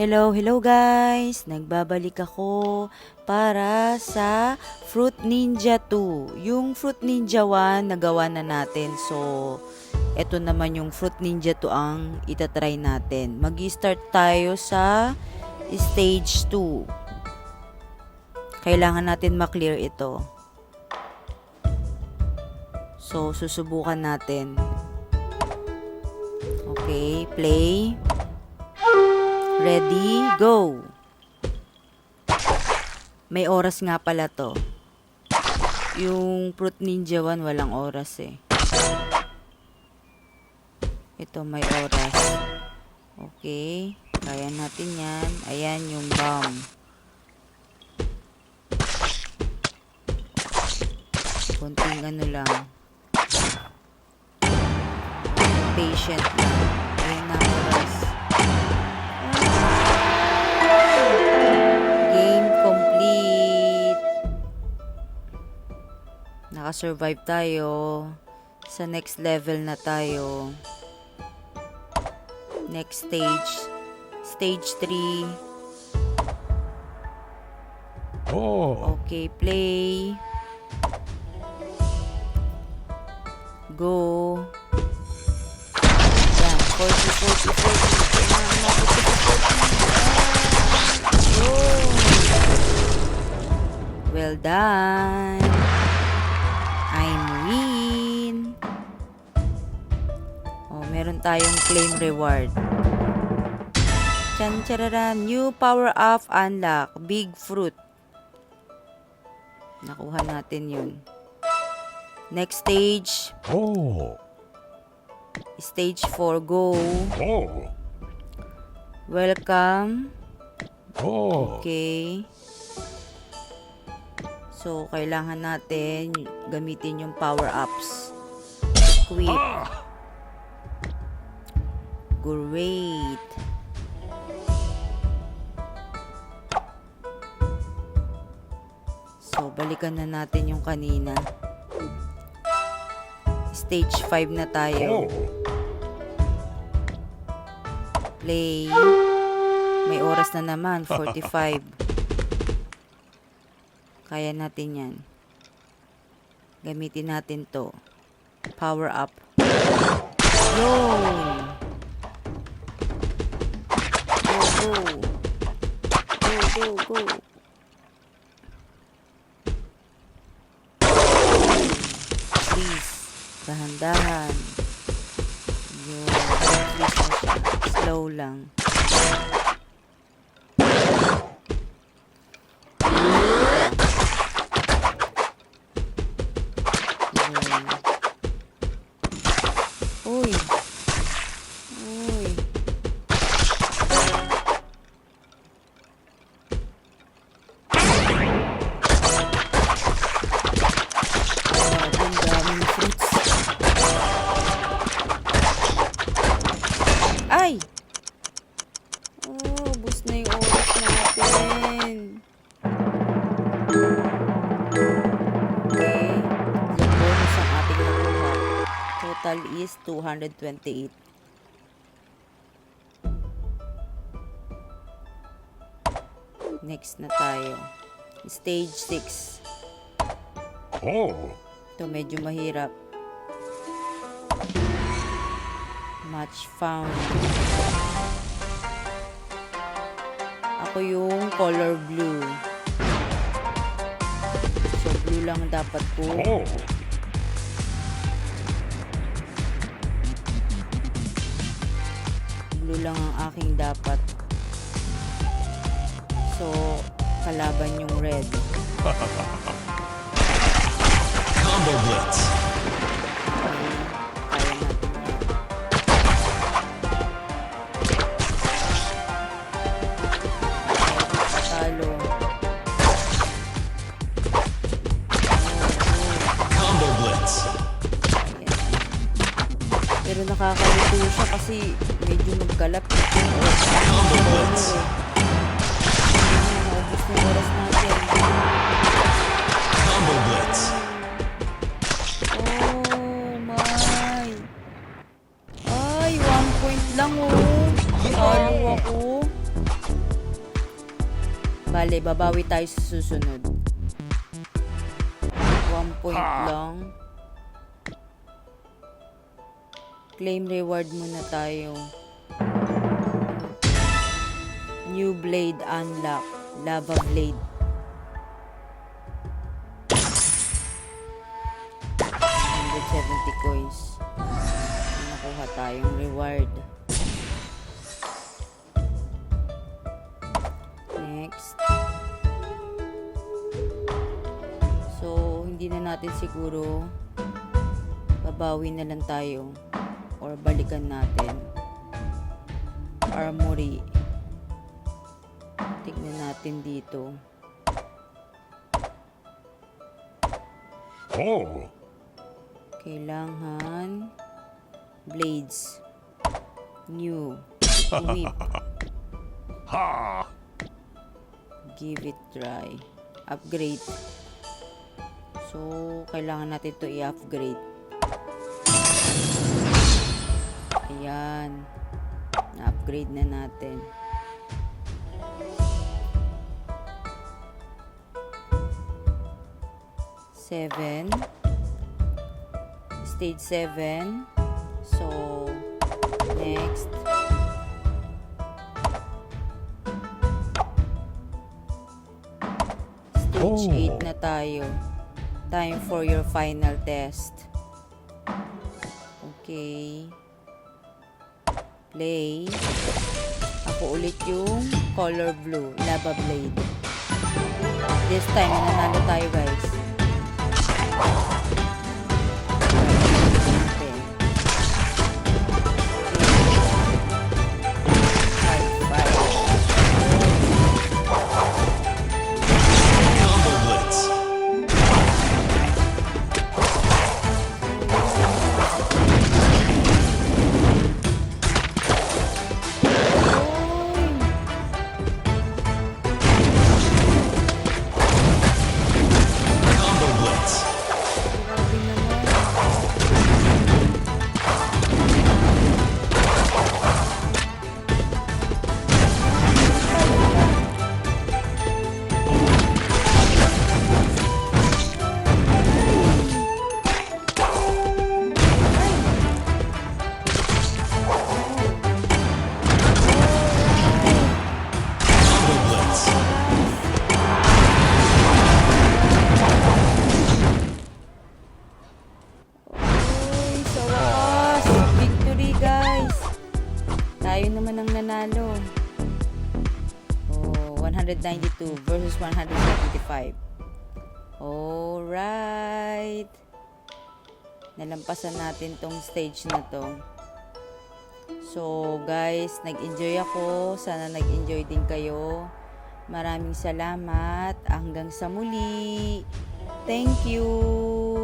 Hello guys! Nagbabalik ako para sa Fruit Ninja 2. Yung Fruit Ninja 1 nagawa na natin. So, eto naman yung Fruit Ninja 2 ang itatry natin. Mag-start tayo sa stage 2. Kailangan natin ma-clear ito. So, susubukan natin. Okay, play. Ready, go! May oras nga pala to. Yung Fruit Ninja 1 walang oras eh. Ito may oras. Okay, kaya natin yan. Ayan yung bomb. Konting ano lang. Patient lang. Ayan na oras. Naka-survive tayo. Sa next level na tayo. Next stage. Stage 3. Oh. Okay, play. Go. Yan, 40. Go. Well done. I'm win. Oh, meron tayong claim reward. Chan-chararan. New power up unlock. Big fruit. Nakuha natin yun. Next stage. Oh. Stage 4. Go. Oh. Welcome. Oh. Okay. So, kailangan natin gamitin yung power-ups. Equip. Great. So, balikan na natin yung kanina. Stage 5 na tayo. Play. May oras na naman, 45. Kaya natin yan. Gamitin natin to. Power up. Yun! Go. Please. Dahan-dahan. Yun. Slow lang. Uy. Daming fruits. Ay! Oh, bus na yung oras natin. Okay. Yung bonus ang ating nakuha. Total is 228. Next na tayo. Stage 6. Oh. Ito medyo mahirap. Match found. Ako yung color blue. So blue lang dapat ko. Oh. Blue lang ang aking dapat. So, kalaban yung red. Combo Blitz. Okay, kaya natin yan. Patalo. Combo Blitz. Ayan. Pero nakakalito siya kasi medyo magkalap. Combo Blitz. Naubos na yung oras natin. Combo Blitz. Oh my. Ay, 1 point lang oh. Talo ako. Hindi, babawi tayo sa susunod. 1 point lang. Claim reward muna tayo. New blade unlock. Lava blade. 170 coins. Nakuha tayong reward. Next. So, hindi na natin siguro babawi na lang tayo or balikan natin. Armory. Tignan natin dito. Oh. Kailangan blades. New. Whip. Ha. Give it try. Upgrade. So, kailangan natin to i-upgrade. Ayan. Na-upgrade na natin. Stage 7. So, next. Stage 8 na tayo. Time for your final test. Okay. Play. Ako ulit yung color blue, lava blade. This time, nanalo tayo guys. Combo Blitz. Combo Blitz. Grabe naman. Combo Blitz. Uy, sa wakas. Victory, guys. Tayo naman ang nanalo. Oh, 192 versus 175. Alright. Nalampasan natin tong stage na to. So, guys, nag-enjoy ako. Sana nag-enjoy din kayo. Maraming salamat. Hanggang sa muli. Thank you.